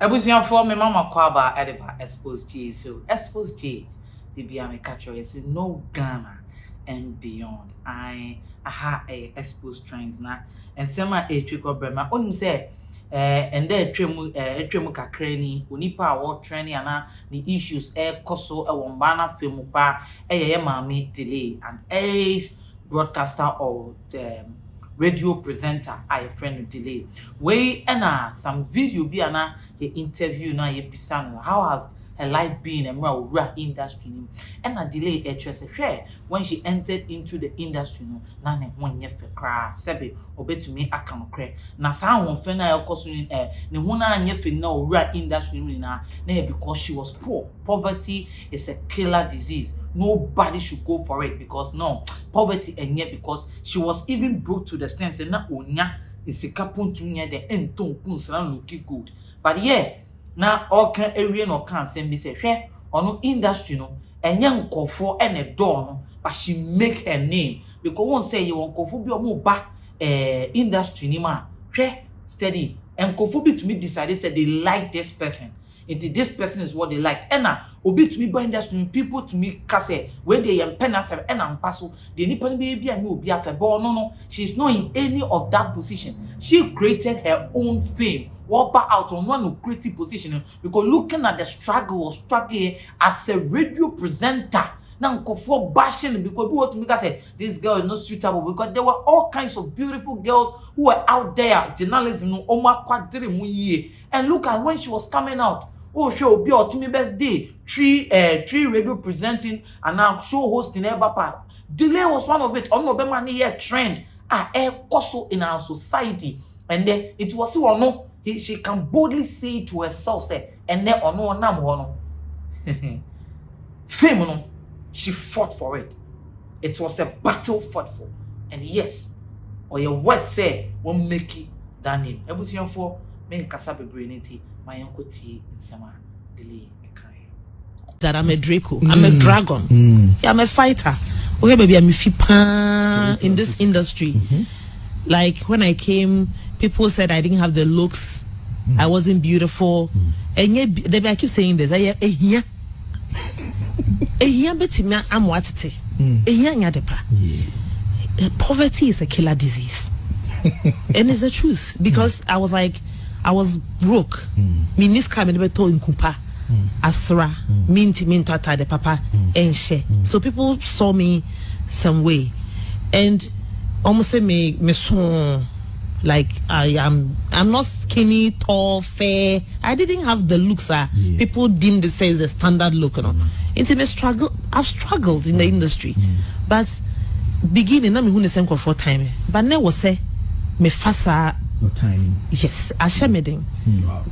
Ebusian for me mama kwaba ediba Xposed J. So Xposed J, the be catcher is no Ghana and beyond. I ha a Xposed trains na and sema a trick of brema. Only say and there tremu kakra onipa a training ana the issues koso wombana film pa mami delay and ace broadcaster or radio presenter I friend delay we some video be ana ye interview na ye bisa how has her life been and more industry and a delay share when she entered into the industry no na ne ho nye fe kra sebe obetumi aka no kre na saa won fe na yakoso ne ho na anye fe na owura industry na because she was poor. Poverty is a killer disease. Nobody should go for it because no poverty and yet because she was even brought to the stance and na onya isika puntu nya de enton kun looking good. But yeah, na all can area no can send me say hwe ono industry no enye nkofo ene door no but she make her name because one say you nkofo bi omo ba industry ni ma hwe steady nkofo bi to me decided say they like this person. This person is what they like. Ena obi to me by industry people to me kase when they empena se ena mpaso the nipa be bia ni obi afebo no she's not in any of that position. She created her own fame. Walk out on one creative position because looking at the struggle as a radio presenter. Now for bashing because we want to make us say this girl is not suitable because there were all kinds of beautiful girls who were out there journalism no and look at when she was coming out. Oh, show be ultimate best day. Three radio presenting and now show hosting Ebapa. Delay was one of it. On November year trend also in our society. And then it was so no she can boldly say to herself, say, and then no fame no. She fought for it. It was a battle fought for. And yes, or your word say won't make it that name. Ebusian for men kasabe brainity. My uncle T in summer delay. That I'm a Draco. I'm a Dragon. Yeah, I'm a fighter. Okay, baby, I'm a fipa in this industry. Like when I came, people said I didn't have the looks. I wasn't beautiful. And yet, I keep saying this. Poverty is a killer disease. And it's the truth. Because I was broke. Miniska me never told in kumpa. Asra. Minti mintata de papa and she. So people saw me some way. And almost say me son like I'm not skinny, tall, fair. I didn't have the looks people deemed this as a standard look, you know. Intimate struggle. I've struggled in the industry. But beginning, I'm going to send for time. But now was say me fasa no timing. Yes, I shamed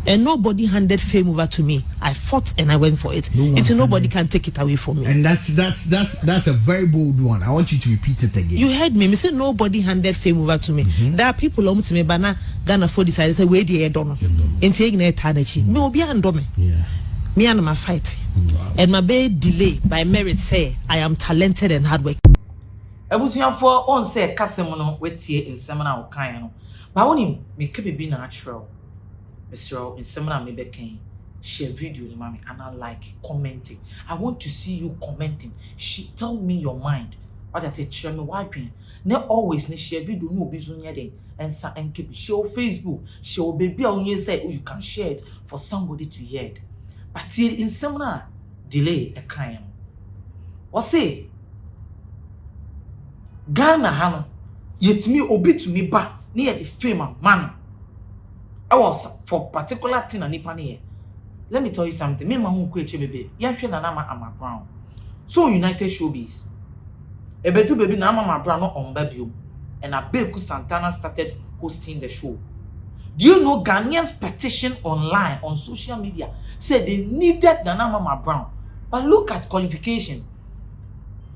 and nobody handed fame over to me. I fought and I went for it. Nobody can take it away from me. And that's a very bold one. I want you to repeat it again. You heard me. Me say nobody handed fame over to me. There are people who to me, but now Ghana for decided say where the don't know. In taking it tanachi. Me obi ando me. Yeah. Me and my fight. And my bed delay by merit say I am talented and hardworking. Ebusian for on say kasemono wetie in seminar okan no. But when him make be natural. Mr. in seminar me bekin share video the mommy and I like commenting. I want to see you commenting. Tell me your mind. What I say share me wiping. Not always ne share video no be so near them and sa and keep share Facebook. Share baby on you say you can share it for somebody to hear it. But till in seminar delay a kind. What say Ghana hano yet me obi to me ba near the fame man. I was for particular thing and nipa here. Let me tell you something. Me ma hu kweche bebe. Yanhwe na na ama brown. So United Showbiz. Ebedu baby na ama brown no on babio. And Abeku Santana started hosting the show. Do you know Ghanaians petition online on social media said they needed Nana Mama Brown? But look at qualification.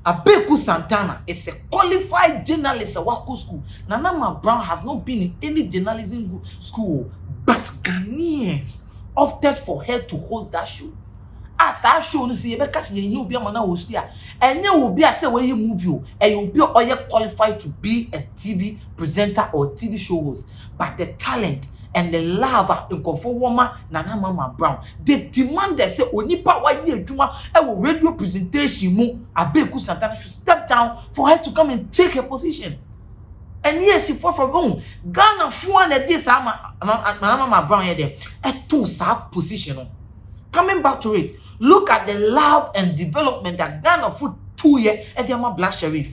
Abeku Santana is a qualified journalist at Wako School. Nana Mama Brown have not been in any journalism school, but Ghanaians opted for her to host that show. As I show you see, you be a man who's here, and you will be a say where you move you, and you'll be all qualified to be a TV presenter or TV show host. But the talent and the lava in Conforma Nana Mama Brown. They demand they say Onipa wa ye juma radio presentation mu Abeku Santana should step down for her to come and take her position. And yes, she fought from home. Ghana for this Mama Brown here there. A two-side position. Coming back to it, look at the love and development that Ghana for 2 years at the Black Sheriff.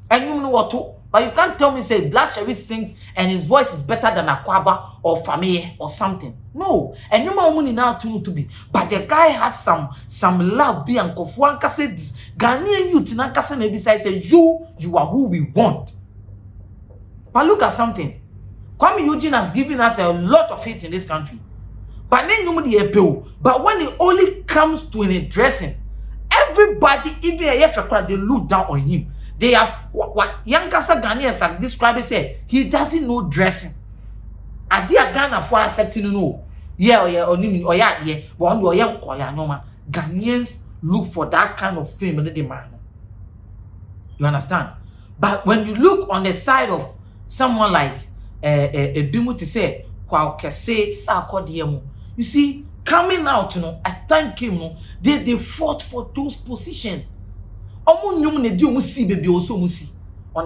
And you know what too? But you can't tell me say Black Sheriff sings and his voice is better than Akwaba or Famille or something. No, and you know money now to be. But the guy has some love. Be and Kofuanka said this Ghanaian youth na kasa na decide say you are who we want. But look at something. Kwame Eugene has given us a lot of hate in this country. But then nobody appeal. But when it only comes to an dressing, everybody, even a crowd, they look down on him. They have what young Kasa Ghanaians have described it, say he doesn't know dressing. I dear Ghana for accepting no. Yeah, or yeah, but on young Ghanaians look for that kind of fame and demand. You understand? But when you look on the side of someone like a Bimu to say, you see, coming out, as time came, they fought for those positions. On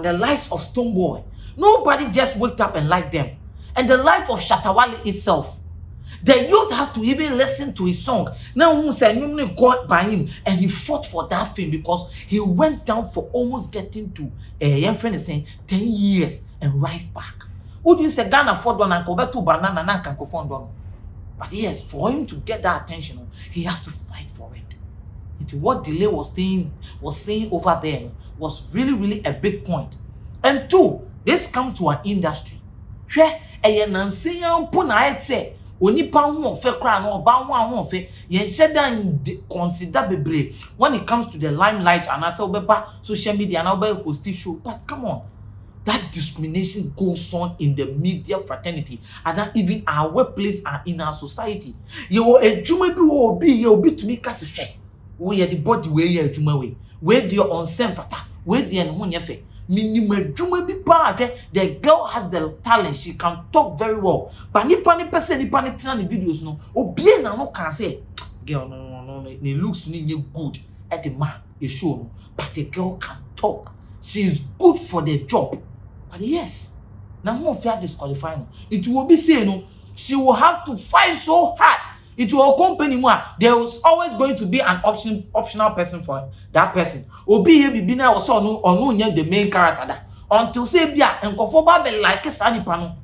the lives of Stonebwoy, nobody just waked up and liked them. And the life of Shatawale itself, the youth have to even listen to his song. Now, who said God by him, and he fought for that fame because he went down for almost getting to a young friend is saying 10 years and rise back. Would you say Ghana for one and go back to banana and can go for one? But yes, for him to get that attention, he has to fight for it. It's what Delay was saying over there was really a big point. And two, this comes to an industry. Where a Nancy Puna say, only pound of fair crown or bound one of it, consider be when it comes to the limelight and as a social media and our hosting show. But come on, that discrimination goes on in the media fraternity and that even our workplace and in our society. You a Juma will be to make us a share. We are the body where you are Juma way, where the on same fata, where the and minimum Juma be bad. The girl has the talent, she can talk very well. But ni person ni videos no, obie na no can say, girl no, it looks good at the man, you show, but the girl can talk. She is good for the job. But yes, now who fear disqualifying? It will be saying she will have to fight so hard. It will accompany more. There was always going to be an optional person for that person. Obi here be now also no the main character until say bia and conforma be like sani pano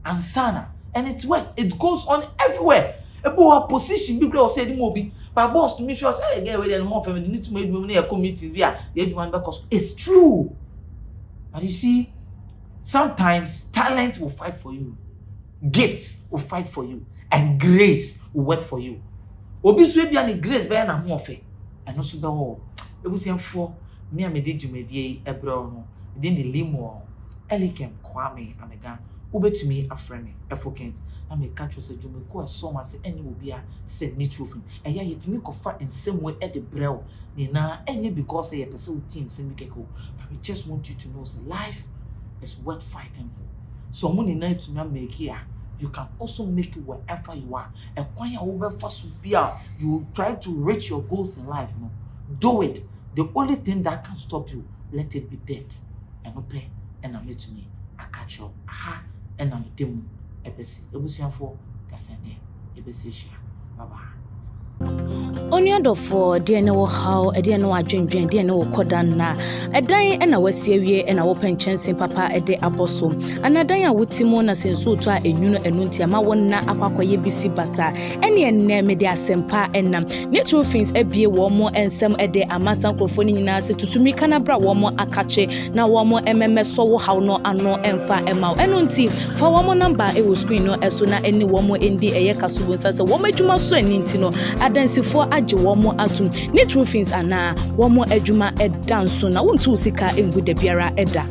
and sana, and it's what it goes on everywhere. About position people say the movie, but boss to me sure say get with more family need to make me committees via because it's true. But you see, sometimes talent will fight for you, gifts will fight for you, and grace will work for you. Obi so bia ni grace be na ho ofe eno so be ho ebusienfo me amede dwumadie ebro no within the limo elikem kwame amega ubetumi afreme efokent na me catch you say dwumako so ma say eni obi a say ni trofin eya yetimi kofa ensem we e de brew ni na enye because say person uti ensem keko. But we just want you to know that life is worth fighting for. So money na to make here, you can also make it wherever you are. And when you try to reach your goals in life, no, do it. The only thing that can stop you, let it be dead. And open and I'm to me. I catch you. Aha, and I'm demo. Ebusianfo kasende. Ebesisha. Bye bye. Only for dear no how a dear no adwendwen dear no kodana a dying and a wasie and a open chance in papa a day apostle and a dying with Simona since so to a nuno enuntia ma wona akwakoye bisi basa any name media sempa enam natural things e bie wo mo ensem e de amasa microphone nyina se tutumi kana bra wo mo akache na wo mo mms so wo how no ano emfa ema enunti fa wo mo number e wo screen no eso na eni wo mo endi eye kasubo sase wo madwuma so aninti no adansi age womo atum ne true things ana womo adwuma edanso na wontu sika engu da biara eda